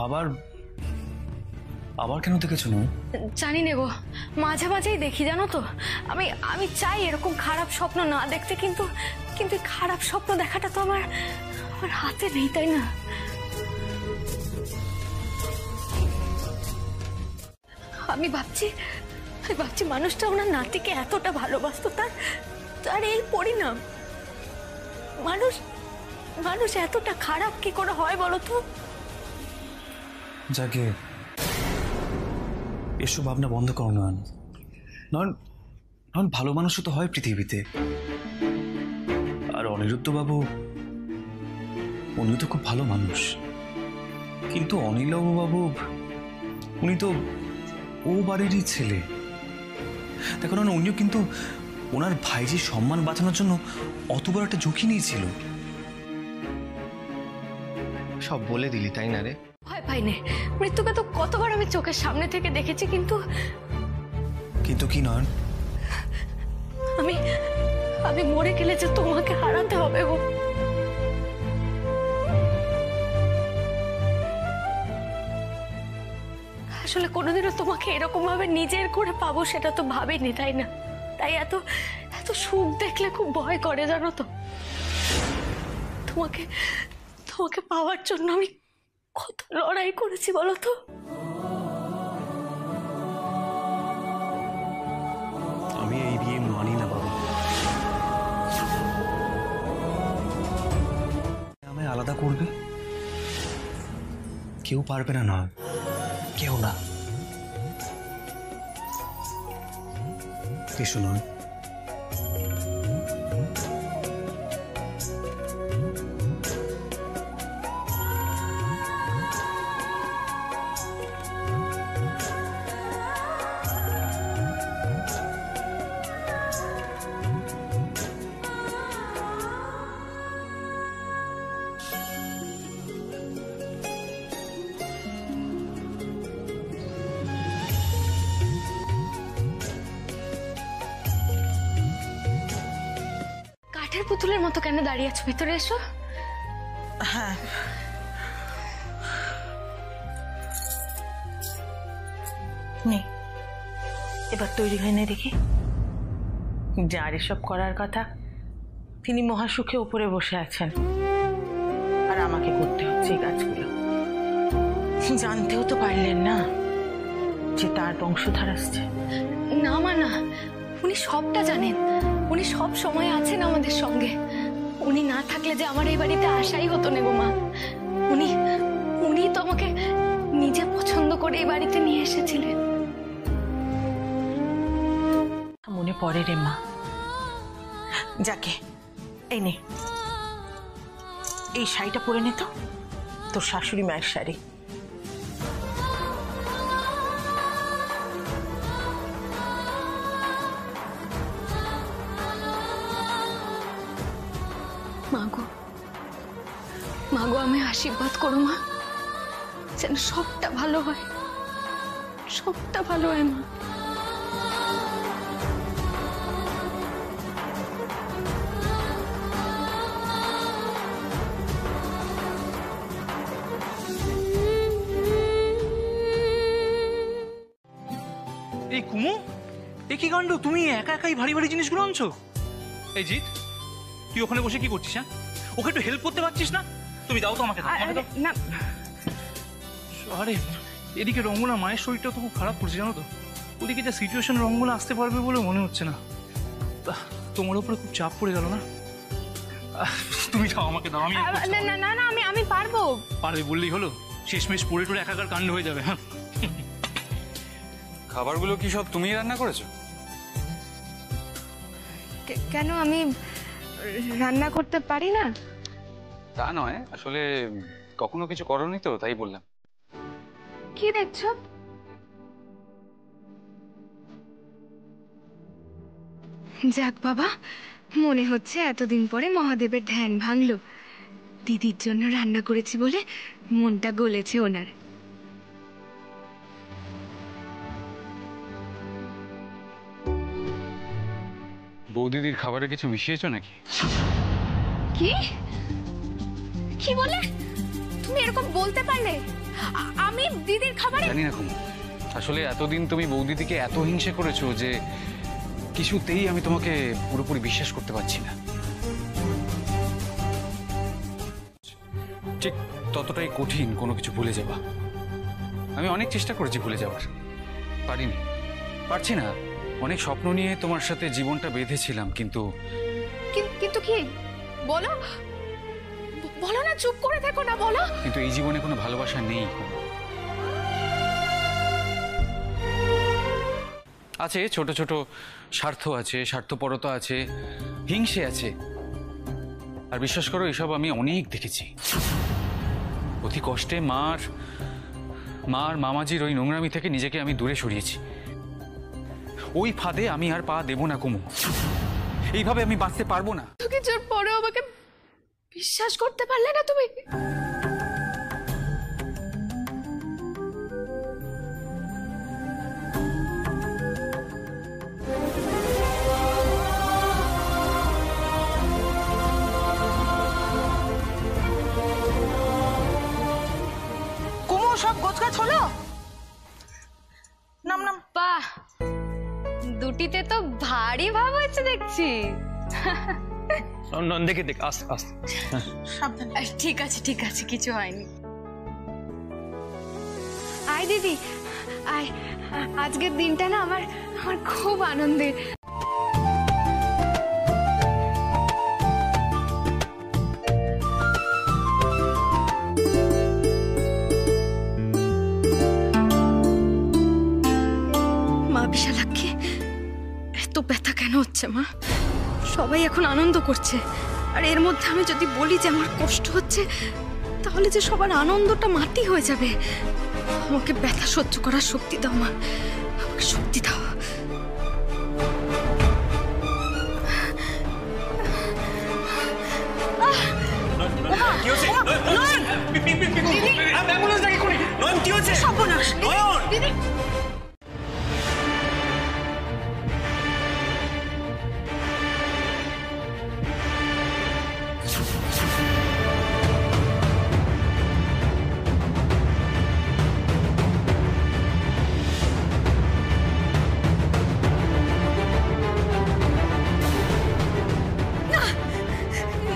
আবার আবার কেন দেখেছো না? জানি না গো, মাঝে মাঝেই দেখি জানো তো। আমি আমি চাই এরকম খারাপ স্বপ্ন না দেখতে, কিন্তু কিন্তু খারাপ স্বপ্ন দেখাটা তো আমার আমার হাতে নেই, তাই না? আমি ভাবছি মানুষটা ওনার নাতিকে এতটা ভালোবাসতো, তার এই পরিণাম। মানুষ এতটা খারাপ কি করে হয় বলো তো? যাকে এসব ভাবনা বন্ধ করো না। নন ভালো মানুষও তো হয় পৃথিবীতে। আর অনিরুদ্ধ বাবু, উনি তো খুব ভালো মানুষ, কিন্তু অনিলবাবু বাবু উনি তো ও বাড়িরই ছেলে। দেখো না, উনিও কিন্তু ওনার ভাইজির সম্মান বাঁচানোর জন্য অত বড় একটা ঝুঁকি নিয়েছিল। সব বলে দিলি তাই না রে? ভয় পাই নে, মৃত্যুকে তো কতবার আমি চোখের সামনে থেকে দেখেছি, কিন্তু কিন্তু কি নয়ন, আমি মরে গেলে যে তোমাকে হারাতে হবে গো। আসলে কোনোদিনও তোমাকে এরকম ভাবে নিজের করে পাবো সেটা তো ভাবিনি, তাই না? তাই এত এত সুখ দেখলে খুব ভয় করে জানো তো। তোমাকে তোমাকে পাওয়ার জন্য আমি কত লড়াই করেছি বলো তো। আমি এই বিয়ে মানি না বাবা। আমায় আলাদা করবে কেউ পারবে না, না কেউ না। এসো নয়, কাঠের পুতুলের মতো কেন দাঁড়িয়ে আছো? ভেতরে এসো। হ্যাঁ, নে এবার তৈরি হয় না দেখি। যার এসব করার কথা তিনি মহাসুখে উপরে বসে আছেন, আর আমাকে করতে হচ্ছে এই কাজগুলো। জানতেও তো পারলেন না যে তার বংশধার আসছে। না মা না, উনি সবটা জানেন, উনি সব সময় আছেন আমাদের সঙ্গে। উনি না থাকলে যে আমার এই বাড়িতে আসাই হতো না গো মা। উনি উনি তো আমাকে নিজে পছন্দ করে এই বাড়িতে নিয়ে এসেছিলেন। মনে পড়ে রে মা। যাকে এই নে, এই শাড়িটা পরে নে তো, তোর শাশুড়ি মায়ের শাড়ি। মাগো মাগো, আমি আশীর্বাদ করো মা, যেন সবটা ভালো হয়, সবটা ভালো হয় মা। এই কুমু, এ কি কাণ্ড! তুমি একা একাই ভারী ভারী জিনিসগুলো আনছো। এই জিৎ, তুই ওখানে বসে কি করছিস? হ্যাঁ, ওকে একটু হেল্প করতে পারছিস না? তুমি দাও তো আমাকে, না। আরে এদিকে রঙ্গনা মায়ের শরীরটা তো খুব খারাপ করছে জানো তো। ওদিকে যা সিচুয়েশন, রঙ্গনা আসতে পারবে বলে মনে হচ্ছে না। তোমার উপরে খুব চাপ পড়ে গেল না? তুমি দাও আমাকে, দাও। আমি না না না না, আমি পারবো। পারবে বললেই হলো? শেষমেশ পড়ে টড়ে একাকার কাণ্ড হয়ে যাবে। হ্যাঁ, খাবারগুলো কি সব তুমি রান্না করেছো? কেন, আমি রান্না করতে পারি না? তা নয়, আসলে কখনো কিছু করোনি তো, তাই বললাম। কি দেখছো? যাক বাবা, মনে হচ্ছে এতদিন পরে মহাদেবের ধ্যান ভাঙলো। দিদির জন্য রান্না করেছি বলে মনটা গলেছে ওনার। বৌদিদির খাবারে কিছু মিশিয়েছো নাকি? কি কি বলে? তুমি এরকম বলতে পারলে? আমি দিদির খাবারে? জানি না কুমু, আসলে এতদিন তুমি বৌদিদিকে এত হিংসে করেছো যে কিছুতেই আমি তোমাকে পুরোপুরি বিশ্বাস করতে পারছি না। ঠিক ততটাই কঠিন কোনো কিছু ভুলে যাওয়া। আমি অনেক চেষ্টা করেছি ভুলে যাওয়ার, পারিনি, পারছি না। অনেক স্বপ্ন নিয়ে তোমার সাথে জীবনটা বেঁধেছিলাম, কিন্তু কিন্তু কি বলো, বলো না, চুপ করে থেকো না, বলো। কিন্তু এই জীবনে কোনো ভালোবাসা নেই। আছে ছোট ছোট স্বার্থ আছে, স্বার্থপরতা আছে, হিংসে আছে। আর বিশ্বাস করো, এসব আমি অনেক দেখেছি। অতি কষ্টে মার মামাজির ওই নোংরামি থেকে নিজেকে আমি দূরে সরিয়েছি। ওই ফাঁদে আমি আর পা দেব না কুমু। এইভাবে আমি বাঁচতে পারবো না। কিছুর পরেও আমাকে বিশ্বাস করতে পারলে না তুমি? কুমু, সব গোছগাছ হলো? নাম নাম। বাহ, দুটিতে তো ভারী ভাব হয়েছে দেখছি। বলছি। দেখে দেখ, আস্তে আস্তে। ঠিক আছে ঠিক আছে, কিছু হয়নি। আয় দিদি আয়, আজকের দিনটা না আমার আমার খুব আনন্দের। মা বিশালাক্ষী, এত ব্যথা কেন হচ্ছে মা? সবাই এখন আনন্দ করছে, আর এর মধ্যে আমি যদি বলি যে আমার কষ্ট হচ্ছে, তাহলে যে সবার আনন্দটা মাটি হয়ে যাবে। আমাকে ব্যথা সহ্য করার শক্তি দাও মা, আমাকে শক্তি দাও। কি হচ্ছে? অ্যাম্বুলেন্স ডাকি করি। নয়ন কি হচ্ছে? সর্বনাশ। নয়ন দিদি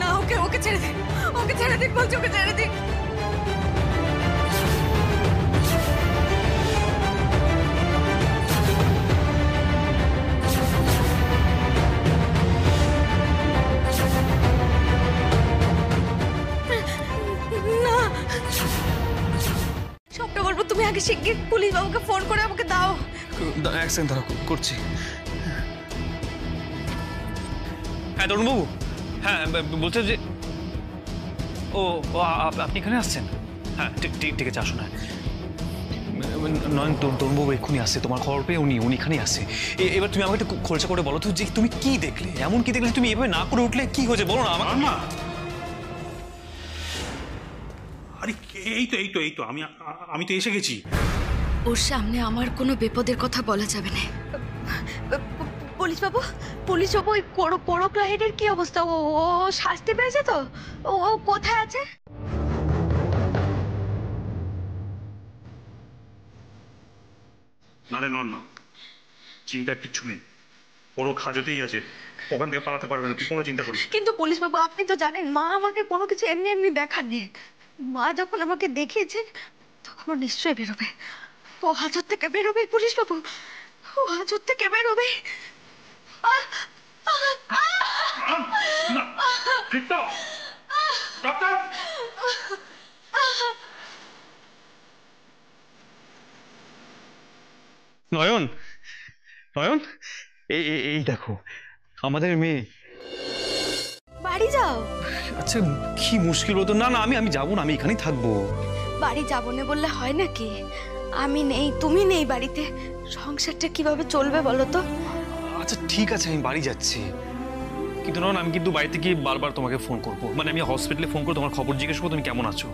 না, ওকে ওকে ছেড়ে দিন, ওকে ছেড়ে দিন বলছি, ওকে ছেড়ে দিন। না, সবটা বলবো, তুমি আগে শিগগির পুলিশ বাবুকে ফোন করে আমাকে দাও। এক সেকেন্ড দাঁড়াও, করছি। হ্যাঁ তরুণবাবু, হ্যাঁ বলছে যে ও আপনি এখানে আসছেন? হ্যাঁ ঠিক আছে, আসুন। হ্যাঁ নয়ন, তরুণবাবু এক্ষুনি আসছে, তোমার খবর পেয়ে উনি এখানেই আসছে। এবার তুমি আমাকে একটু খোলসা করে বলো তো যে তুমি কি দেখলে, এমন কি দেখলে তুমি এভাবে না করে উঠলে? কি হয়েছে বলো না আমার। মা, আরে এই তো আমি তো এসে গেছি। ওর সামনে আমার কোনো বিপদের কথা বলা যাবে না। পুলিশ বাবু ওই পড়ক লাহিড়ের কি অবস্থা? ও শাস্তি পেয়েছে তো? ও কোথায় আছে? না রে না, চিন্তার কিচ্ছু নেই, ওরও হাজতেই আছে, ওখান থেকে পালাতে পারবে না, তুই কোনো চিন্তা করিস। কিন্তু পুলিশ বাবু, আপনি তো জানেন মা আমাকে কোনো কিছু এমনি দেখাননি। মা যখন আমাকে দেখিয়েছেন তখন নিশ্চয়ই বেরোবে, ও হাজত থেকে বেরোবে। পুলিশ বাবু, ও হাজত থেকে বেরোবে। নয়ন এই দেখো আমাদের মেয়ে। বাড়ি যাও। আচ্ছা কি মুশকিল হতো। না আমি যাবো না, আমি এখানেই থাকবো। বাড়ি যাবো না বললে হয় নাকি? আমি নেই, তুমি নেই বাড়িতে, সংসারটা কিভাবে চলবে বলো তো? আচ্ছা ঠিক আছে, আমি বাড়ি যাচ্ছি, কিন্তু নয়ন আমি কিন্তু বাড়িতে গিয়ে বারবার তোমাকে ফোন করবো। মানে আমি হসপিটালে ফোন করে তোমার খবর জিজ্ঞেস করবো তুমি কেমন আছো।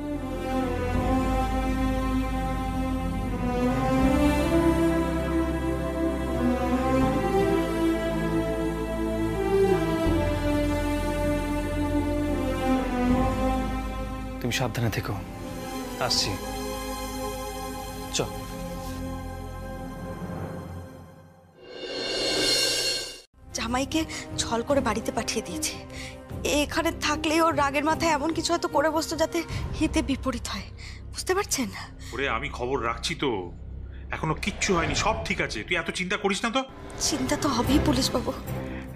তুমি সাবধানে থেকো, আসছি। চল। জামাইকে ছল করে বাড়িতে পাঠিয়ে দিয়েছে। এখানে থাকলে ওর রাগের মাথায় এমন কিছু হয়তো করে বসতো যাতে হিতে বিপরীত হয়, বুঝতে পারছেন? ওরে আমি খবর রাখছি তো, এখনো কিচ্ছু হয়নি, সব ঠিক আছে, তুই এত চিন্তা করিস না তো। চিন্তা তো হবেই পুলিশ বাবু।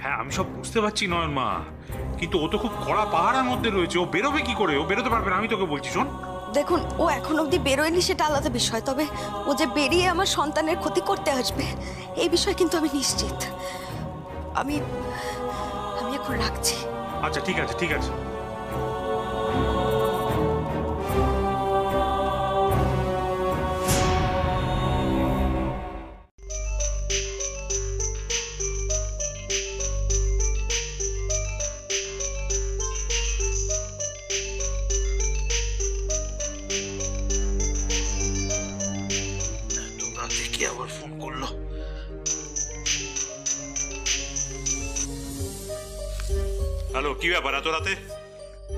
হ্যাঁ আমি সব বুঝতে পারছি নয়ন মা, কিন্তু ও তো খুব কড়া পাহারার মধ্যে রয়েছে, ও বেরোবে কি করে? ও বেরোতে পারবে না, আমি তোকে বলছি। শোন, দেখুন ও এখন অবধি বেরোয়নি সেটা আলাদা বিষয়, তবে ও যে বেরিয়ে আমার সন্তানের ক্ষতি করতে আসবে এই বিষয়ে কিন্তু আমি নিশ্চিত। আমি এখন রাখছি। আচ্ছা ঠিক আছে। কে আবার ফোন করলো? হ্যালো, কি ব্যাপার এত রাতে?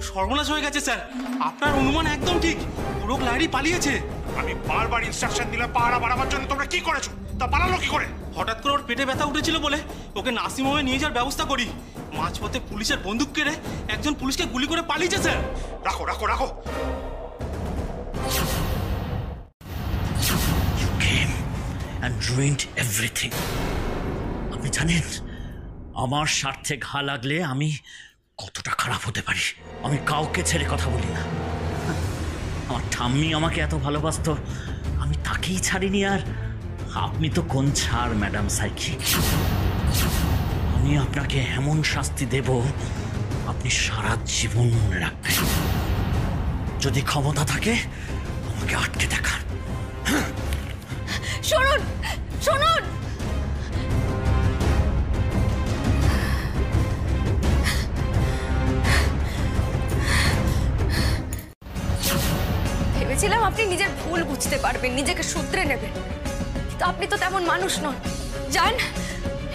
সর্বনাশ হয়ে গেছে স্যার, আপনার অনুমান একদম ঠিক, পুরো লাহিড়ী পালিয়েছে। আমি বারবার ইনস্ট্রাকশন দিলাম পাহারা বাড়াবার জন্য, তোমরা কি করেছো? তা পালালো কি করে? হঠাৎ করে ওর পেটে ব্যথা উঠেছিল বলে ওকে নার্সিংহোমে নিয়ে যাওয়ার ব্যবস্থা করি। মাঝপথে পুলিশের বন্দুক কেড়ে একজন পুলিশকে গুলি করে পালিয়েছে স্যার। রাখো রাখো রাখো। You came and ruined everything. আপনি জানেন আমার স্বার্থে ঘা লাগলে আমি কতটা খারাপ হতে পারি। আমি কাউকে ছেড়ে কথা বলি না। আমার ঠাম্মি আমাকে এত ভালোবাসতো, আমি তাকেই ছাড়িনি। আর আপনি তো কোন ছাড় ম্যাডাম সাইকি। আমি আপনাকে এমন শাস্তি দেব আপনি সারা জীবন মনে রাখবেন। যদি ক্ষমতা থাকে আমাকে আটকে দেখান। শুনুন শুনুন, ভেবেছিলাম আপনি নিজের ভুল বুঝতে পারবেন, নিজেকে শুধরে নেবেন, কিন্তু আপনি তো তেমন মানুষ নন। যান,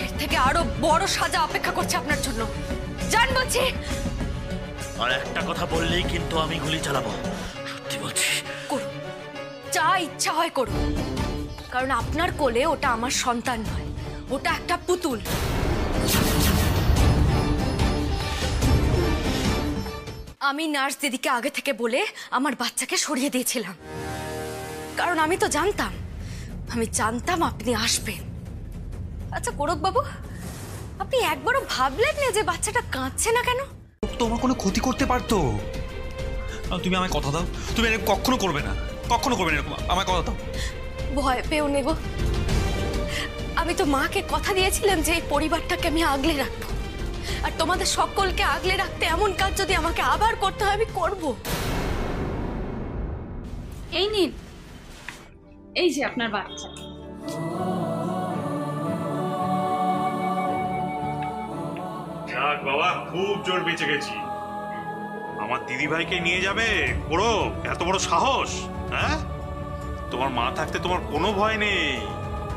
এর থেকে আরো বড় সাজা অপেক্ষা করছে আপনার জন্য। যান বলছি। আর একটা কথা বললেই কিন্তু আমি গুলি চালাবো, সত্যি বলছি। করুন, যা ইচ্ছা হয় করুন, কারণ আপনার কোলে ওটা আমার সন্তান নয়, ওটা একটা পুতুল। আমি নার্স দিদিকে আগে থেকে বলে আমার বাচ্চাকে সরিয়ে দিয়েছিলাম, কারণ আমি তো জানতাম, আপনি আসবেন। আচ্ছা কোরক বাবু, আপনি একবারও ভাবলেন না যে বাচ্চাটা কাঁদছে না কেন? তোমার কোনো ক্ষতি করতে পারতো। তুমি আমায় কথা দাও, তুমি এরকম কখনো করবে না, কখনো করবে না এরকম, আমায় কথা দাও। ভয় পেও নেব, আমি তো মাকে কথা দিয়েছিলাম যে এই পরিবারটাকে আমি আগলে রাখবো, আর তোমাদের সকলকে আগলে রাখতে এমন কাজ যদি আমাকে আবার করতে হয় আমি করব। এই নিন, এই যে আপনার বাচ্চা। যাক বাবা, খুব জোর বেঁচে গেছি। আমার দিদিভাইকে নিয়ে যাবে পুরো, এত বড় সাহস? হ্যাঁ, তোমার মা থাকতে তোমার কোনো ভয় নেই,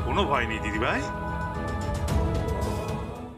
কোনো ভয় নেই দিদিভাই।